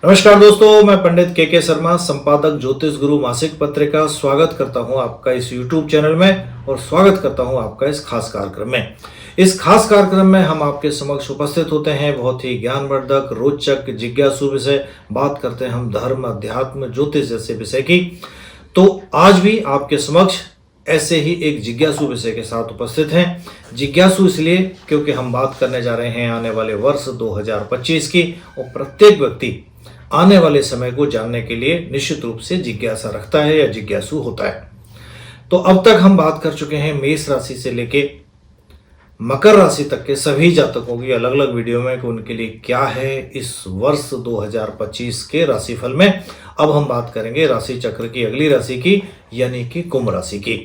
नमस्कार दोस्तों, मैं पंडित के शर्मा, संपादक ज्योतिष गुरु मासिक पत्रिका स्वागत करता हूं आपका इस YouTube चैनल में और स्वागत करता हूं आपका इस खास कार्यक्रम में। इस खास कार्यक्रम में हम आपके समक्ष उपस्थित होते हैं बहुत ही ज्ञानवर्धक, रोचक, जिज्ञासु विषय बात करते हैं हम धर्म, अध्यात्म, ज्योतिष जैसे विषय की। तो आज भी आपके समक्ष ऐसे ही एक जिज्ञासु विषय के साथ उपस्थित हैं। जिज्ञासु इसलिए क्योंकि हम बात करने जा रहे हैं आने वाले वर्ष 2025 की, और प्रत्येक व्यक्ति आने वाले समय को जानने के लिए निश्चित रूप से जिज्ञासा रखता है या जिज्ञासु होता है। तो अब तक हम बात कर चुके हैं मेष राशि से लेके मकर राशि तक के सभी जातकों की अलग अलग वीडियो में कि उनके लिए क्या है इस वर्ष 2025 के राशिफल में। अब हम बात करेंगे राशि चक्र की अगली राशि की, यानी कि कुंभ राशि की।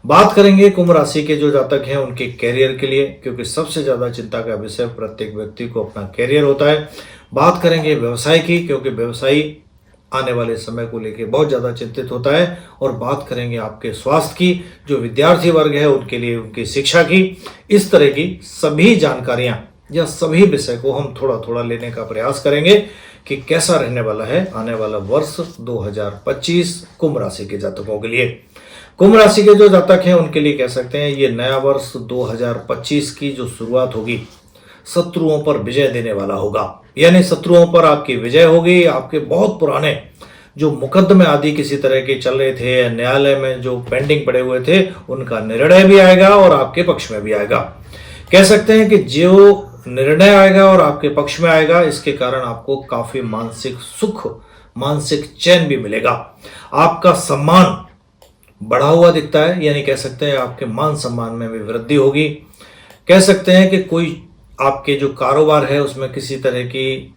बात करेंगे कुंभ राशि के जो जातक हैं उनके कैरियर के लिए, क्योंकि सबसे ज्यादा चिंता का विषय प्रत्येक व्यक्ति को अपना कैरियर होता है। बात करेंगे व्यवसाय की, क्योंकि व्यवसायी आने वाले समय को लेकर बहुत ज़्यादा चिंतित होता है। और बात करेंगे आपके स्वास्थ्य की, जो विद्यार्थी वर्ग है उनके लिए उनकी शिक्षा की। इस तरह की सभी जानकारियां या सभी विषय को हम थोड़ा थोड़ा लेने का प्रयास करेंगे कि कैसा रहने वाला है आने वाला वर्ष 2025 कुंभ राशि के जातकों के लिए। कुंभ राशि के जो जातक हैं उनके लिए कह सकते हैं ये नया वर्ष 2025 की जो शुरुआत होगी शत्रुओं पर विजय देने वाला होगा। यानी शत्रुओं पर आपकी विजय होगी। आपके बहुत पुराने जो मुकदमे आदि किसी तरह के चल रहे थे या न्यायालय में जो पेंडिंग पड़े हुए थे उनका निर्णय भी आएगा और आपके पक्ष में भी आएगा। कह सकते हैं कि जो निर्णय आएगा और आपके पक्ष में आएगा इसके कारण आपको काफी मानसिक सुख, मानसिक चैन भी मिलेगा। आपका सम्मान बढ़ा हुआ दिखता है, यानी कह सकते हैं आपके मान सम्मान में भी वृद्धि होगी। कह सकते हैं कि कोई आपके जो कारोबार है उसमें किसी तरह की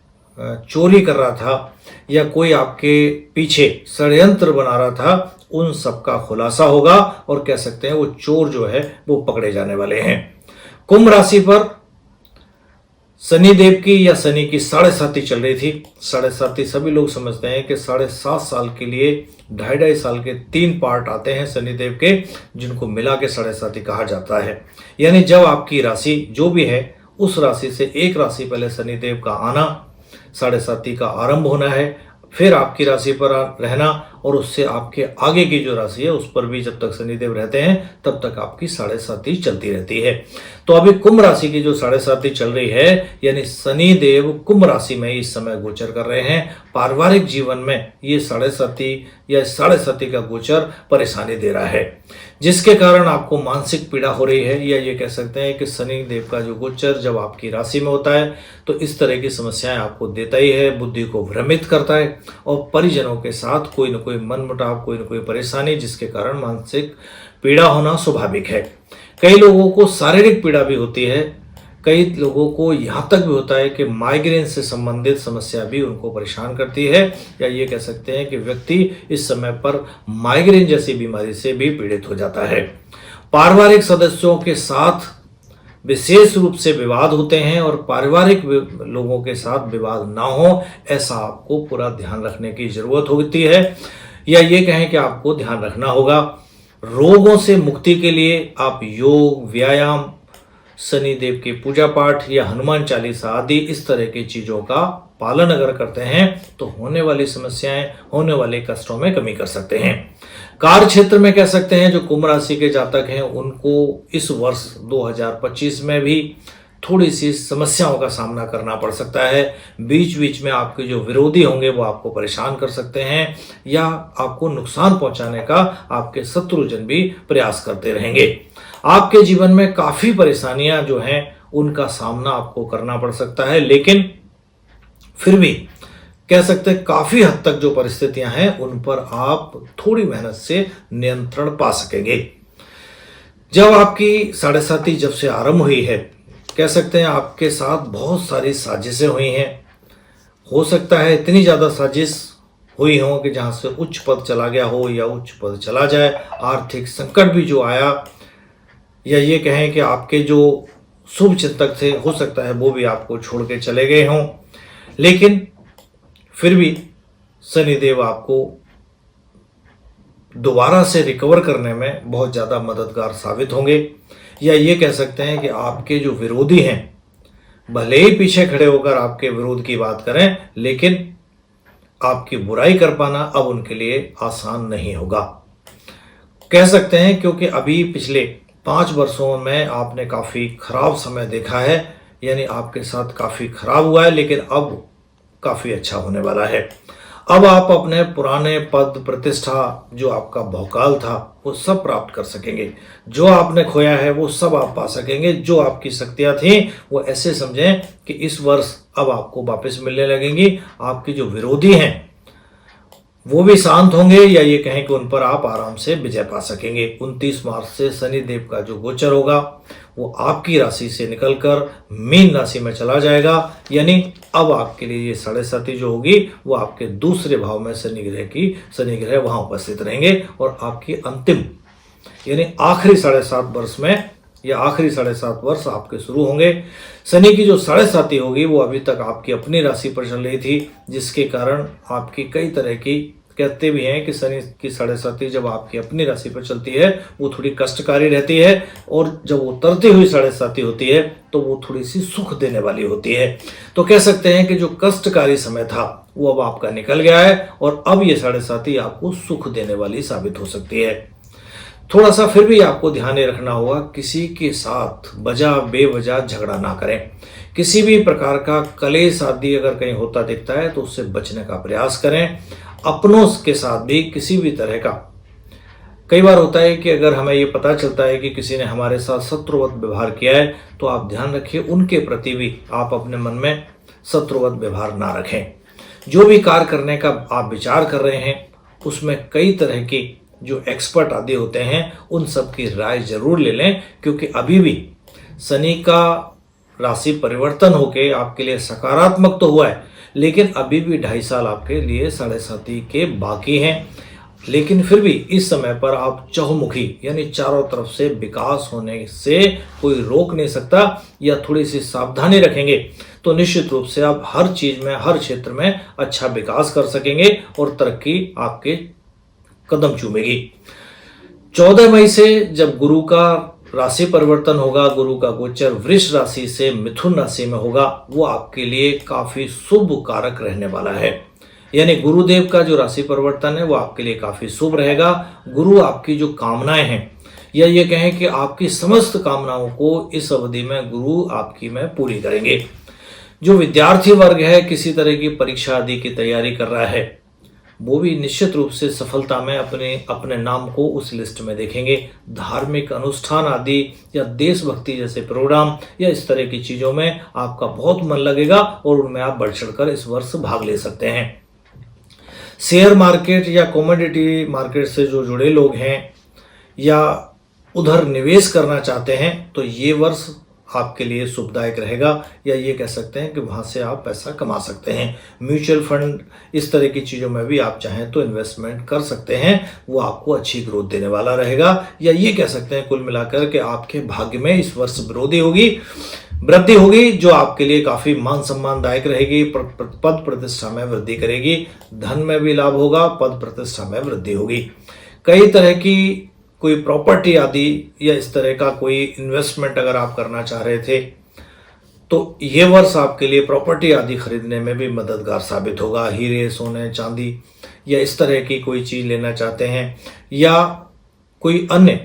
चोरी कर रहा था या कोई आपके पीछे षड्यंत्र बना रहा था, उन सब का खुलासा होगा और कह सकते हैं वो चोर जो है वो पकड़े जाने वाले हैं। कुंभ राशि पर शनि देव की या शनि की 7.5 चल रही थी। 7.5 सभी लोग समझते हैं कि 7.5 साल के लिए 2.5 साल के 3 पार्ट आते हैं शनि देव के, जिनको मिला के 7.5 कहा जाता है। यानी जब आपकी राशि जो भी है उस राशि से एक राशि पहले शनिदेव का आना, 7.5 का आरंभ होना है, फिर आपकी राशि पर रहना और उससे आपके आगे की जो राशि है उस पर भी जब तक शनिदेव रहते हैं तब तक आपकी 7.5 चलती रहती है। तो अभी कुंभ राशि की जो 7.5 चल रही है, यानी शनिदेव कुंभ राशि में इस समय गोचर कर रहे हैं। पारिवारिक जीवन में ये 7.5 या 7.5 का गोचर परेशानी दे रहा है, जिसके कारण आपको मानसिक पीड़ा हो रही है। या ये कह सकते हैं कि शनि देव का जो गोचर जब आपकी राशि में होता है तो इस तरह की समस्याएं आपको देता ही है, बुद्धि को भ्रमित करता है और परिजनों के साथ कोई न कोई मनमुटाव, कोई न कोई परेशानी, जिसके कारण मानसिक पीड़ा होना स्वाभाविक है। कई लोगों को शारीरिक पीड़ा भी होती है। कई लोगों को यहाँ तक भी होता है कि माइग्रेन से संबंधित समस्या भी उनको परेशान करती है, या ये कह सकते हैं कि व्यक्ति इस समय पर माइग्रेन जैसी बीमारी से भी पीड़ित हो जाता है। पारिवारिक सदस्यों के साथ विशेष रूप से विवाद होते हैं और पारिवारिक लोगों के साथ विवाद ना हो, ऐसा आपको पूरा ध्यान रखने की जरूरत होती है, या ये कहें कि आपको ध्यान रखना होगा। रोगों से मुक्ति के लिए आप योग, व्यायाम, शनि देव की पूजा पाठ या हनुमान चालीसा आदि इस तरह की चीजों का पालन अगर करते हैं तो होने वाली समस्याएं, होने वाले कष्टों में कमी कर सकते हैं। कार्य क्षेत्र में कह सकते हैं जो कुंभ राशि के जातक हैं उनको इस वर्ष 2025 में भी थोड़ी सी समस्याओं का सामना करना पड़ सकता है। बीच बीच में आपके जो विरोधी होंगे वो आपको परेशान कर सकते हैं या आपको नुकसान पहुंचाने का आपके शत्रुजन भी प्रयास करते रहेंगे। आपके जीवन में काफी परेशानियां जो हैं उनका सामना आपको करना पड़ सकता है, लेकिन फिर भी कह सकते हैं काफी हद तक जो परिस्थितियां हैं उन पर आप थोड़ी मेहनत से नियंत्रण पा सकेंगे। जब आपकी 7.5 जब से आरंभ हुई है, कह सकते हैं आपके साथ बहुत सारी साजिशें हुई हैं। हो सकता है इतनी ज्यादा साजिश हुई हो कि जहां से उच्च पद चला गया हो या उच्च पद चला जाए। आर्थिक संकट भी जो आया, या ये कहें कि आपके जो शुभ चिंतक थे हो सकता है वो भी आपको छोड़ के चले गए हों, लेकिन फिर भी शनिदेव आपको दोबारा से रिकवर करने में बहुत ज़्यादा मददगार साबित होंगे। या ये कह सकते हैं कि आपके जो विरोधी हैं भले ही पीछे खड़े होकर आपके विरोध की बात करें, लेकिन आपकी बुराई कर पाना अब उनके लिए आसान नहीं होगा। कह सकते हैं क्योंकि अभी पिछले 5 वर्षों में आपने काफ़ी खराब समय देखा है, यानी आपके साथ काफ़ी खराब हुआ है, लेकिन अब काफ़ी अच्छा होने वाला है। अब आप अपने पुराने पद प्रतिष्ठा जो आपका भौकाल था वो सब प्राप्त कर सकेंगे। जो आपने खोया है वो सब आप पा सकेंगे। जो आपकी शक्तियां थी वो ऐसे समझें कि इस वर्ष अब आपको वापस मिलने लगेंगी। आपके जो विरोधी हैं वो भी शांत होंगे, या ये कहें कि उन पर आप आराम से विजय पा सकेंगे। 29 मार्च से शनि देव का जो गोचर होगा वो आपकी राशि से निकलकर मीन राशि में चला जाएगा, यानी अब आपके लिए ये 7.5 जो होगी वो आपके दूसरे भाव में शनि ग्रह वहां उपस्थित रहेंगे और आपकी अंतिम यानी आखिरी 7.5 वर्ष में या आखिरी 7.5 वर्ष आपके शुरू होंगे। शनि की जो 7.5 होगी वो अभी तक आपकी अपनी राशि पर चल रही थी, जिसके कारण आपकी कई तरह की कहते भी हैं कि शनि की 7.5 जब आपकी अपनी राशि पर चलती है वो थोड़ी कष्टकारी रहती है, और जब वो उतरती हुई 7.5 होती है तो वो थोड़ी सी सुख देने वाली होती है। तो कह सकते हैं कि जो कष्टकारी समय था वो अब आपका निकल गया है और अब ये 7.5 आपको सुख देने वाली साबित हो सकती है। थोड़ा सा फिर भी आपको ध्यान रखना होगा, किसी के साथ बजा बेवजह झगड़ा ना करें। किसी भी प्रकार का कलेश आदि अगर कहीं होता दिखता है तो उससे बचने का प्रयास करें। अपनों के साथ भी किसी भी तरह का, कई बार होता है कि अगर हमें ये पता चलता है कि किसी ने हमारे साथ शत्रुवत व्यवहार किया है तो आप ध्यान रखिए उनके प्रति भी आप अपने मन में शत्रुवत व्यवहार ना रखें। जो भी कार्य करने का आप विचार कर रहे हैं उसमें कई तरह की जो एक्सपर्ट आदि होते हैं उन सब की राय जरूर ले लें, क्योंकि अभी भी शनि का राशि परिवर्तन होके आपके लिए सकारात्मक तो हुआ है, लेकिन अभी भी 2.5 साल आपके लिए 7.5 के बाकी हैं। लेकिन फिर भी इस समय पर आप चहुमुखी यानी चारों तरफ से विकास होने से कोई रोक नहीं सकता, या थोड़ी सी सावधानी रखेंगे तो निश्चित रूप से आप हर चीज में हर क्षेत्र में अच्छा विकास कर सकेंगे और तरक्की आपके कदम चूमेगी। 14 मई से जब गुरु का राशि परिवर्तन होगा, गुरु का गोचर वृष राशि से मिथुन राशि में होगा, वो आपके लिए काफी शुभ कारक रहने वाला है। यानी गुरुदेव का जो राशि परिवर्तन है वो आपके लिए काफी शुभ रहेगा। गुरु आपकी जो कामनाएं हैं या ये कहें कि आपकी समस्त कामनाओं को इस अवधि में गुरु आपकी में पूरी करेंगे। जो विद्यार्थी वर्ग है किसी तरह की परीक्षा आदि की तैयारी कर रहा है वो भी निश्चित रूप से सफलता में अपने नाम को उस लिस्ट में देखेंगे। धार्मिक अनुष्ठान आदि या देशभक्ति जैसे प्रोग्राम या इस तरह की चीजों में आपका बहुत मन लगेगा और उनमें आप बढ़ चढ़कर इस वर्ष भाग ले सकते हैं। शेयर मार्केट या कमोडिटी मार्केट से जो जुड़े लोग हैं या उधर निवेश करना चाहते हैं तो ये वर्ष आपके लिए शुभदायक रहेगा, या ये कह सकते हैं कि वहाँ से आप पैसा कमा सकते हैं। म्यूचुअल फंड इस तरह की चीज़ों में भी आप चाहें तो इन्वेस्टमेंट कर सकते हैं, वो आपको अच्छी ग्रोथ देने वाला रहेगा। या ये कह सकते हैं कुल मिलाकर के आपके भाग्य में इस वर्ष वृद्धि होगी जो आपके लिए काफ़ी मान सम्मानदायक रहेगी। पद प्रतिष्ठा में वृद्धि करेगी, धन में भी लाभ होगा, पद प्रतिष्ठा में वृद्धि होगी। कई तरह की कोई प्रॉपर्टी आदि या इस तरह का कोई इन्वेस्टमेंट अगर आप करना चाह रहे थे तो ये वर्ष आपके लिए प्रॉपर्टी आदि खरीदने में भी मददगार साबित होगा। हीरे सोने चांदी या इस तरह की कोई चीज़ लेना चाहते हैं या कोई अन्य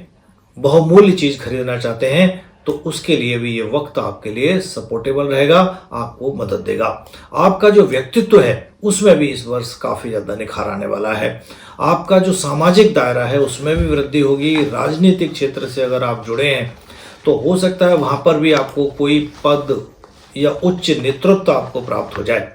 बहुमूल्य चीज़ खरीदना चाहते हैं तो उसके लिए भी ये वक्त आपके लिए सपोर्टेबल रहेगा, आपको मदद देगा। आपका जो व्यक्तित्व है उसमें भी इस वर्ष काफ़ी ज़्यादा निखार आने वाला है। आपका जो सामाजिक दायरा है उसमें भी वृद्धि होगी। राजनीतिक क्षेत्र से अगर आप जुड़े हैं तो हो सकता है वहाँ पर भी आपको कोई पद या उच्च नेतृत्व आपको प्राप्त हो जाए।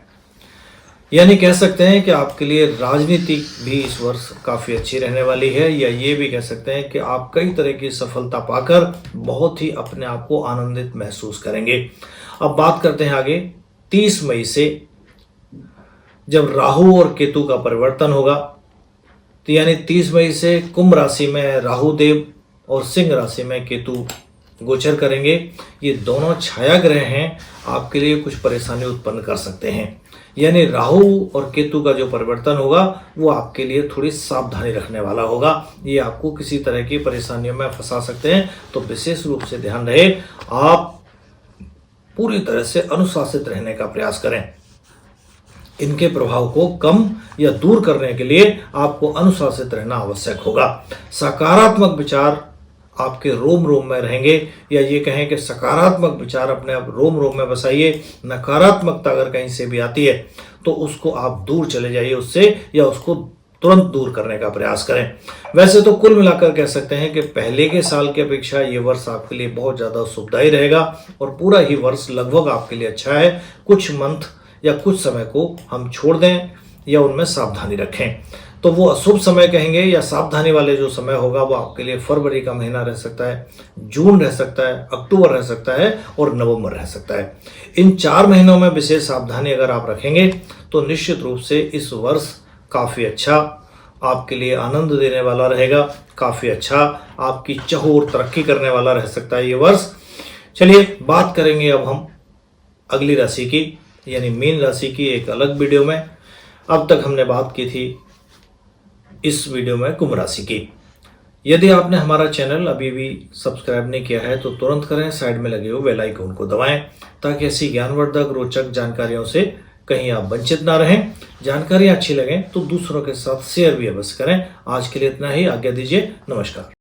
यानी कह सकते हैं कि आपके लिए राजनीति भी इस वर्ष काफ़ी अच्छी रहने वाली है, या ये भी कह सकते हैं कि आप कई तरह की सफलता पाकर बहुत ही अपने आप को आनंदित महसूस करेंगे। अब बात करते हैं आगे 30 मई से जब राहु और केतु का परिवर्तन होगा, तो यानी 30 मई से कुंभ राशि में राहु देव और सिंह राशि में केतु गोचर करेंगे। ये दोनों छाया ग्रह हैं, आपके लिए कुछ परेशानी उत्पन्न कर सकते हैं। यानी राहु और केतु का जो परिवर्तन होगा वो आपके लिए थोड़ी सावधानी रखने वाला होगा। ये आपको किसी तरह की परेशानियों में फंसा सकते हैं, तो विशेष रूप से ध्यान रहे आप पूरी तरह से अनुशासित रहने का प्रयास करें। इनके प्रभाव को कम या दूर करने के लिए आपको अनुशासित रहना आवश्यक होगा। सकारात्मक विचार आपके रोम रोम में रहेंगे, या ये कहें कि सकारात्मक विचार अपने आप रोम रोम में बसाइए। नकारात्मकता अगर कहीं से भी आती है तो उसको आप दूर चले जाइए उससे, या उसको तुरंत दूर करने का प्रयास करें। वैसे तो कुल मिलाकर कह सकते हैं कि पहले के साल की अपेक्षा ये वर्ष आपके लिए बहुत ज़्यादा शुभदायी रहेगा और पूरा ही वर्ष लगभग आपके लिए अच्छा है। कुछ मंथ या कुछ समय को हम छोड़ दें या उनमें सावधानी रखें, तो वो अशुभ समय कहेंगे या सावधानी वाले जो समय होगा वो आपके लिए फरवरी का महीना रह सकता है, जून रह सकता है, अक्टूबर रह सकता है और नवंबर रह सकता है। इन 4 महीनों में विशेष सावधानी अगर आप रखेंगे तो निश्चित रूप से इस वर्ष काफ़ी अच्छा आपके लिए आनंद देने वाला रहेगा, काफ़ी अच्छा आपकी चहुओर तरक्की करने वाला रह सकता है ये वर्ष। चलिए बात करेंगे अब हम अगली राशि की, यानी मीन राशि की, एक अलग वीडियो में। अब तक हमने बात की थी इस वीडियो में कुंभ राशि की। यदि आपने हमारा चैनल अभी भी सब्सक्राइब नहीं किया है तो तुरंत करें, साइड में लगे हुए बेल आइकन को दबाएं ताकि ऐसी ज्ञानवर्धक रोचक जानकारियों से कहीं आप वंचित ना रहें। जानकारी अच्छी लगे तो दूसरों के साथ शेयर भी अवश्य करें। आज के लिए इतना ही, आज्ञा दीजिए, नमस्कार।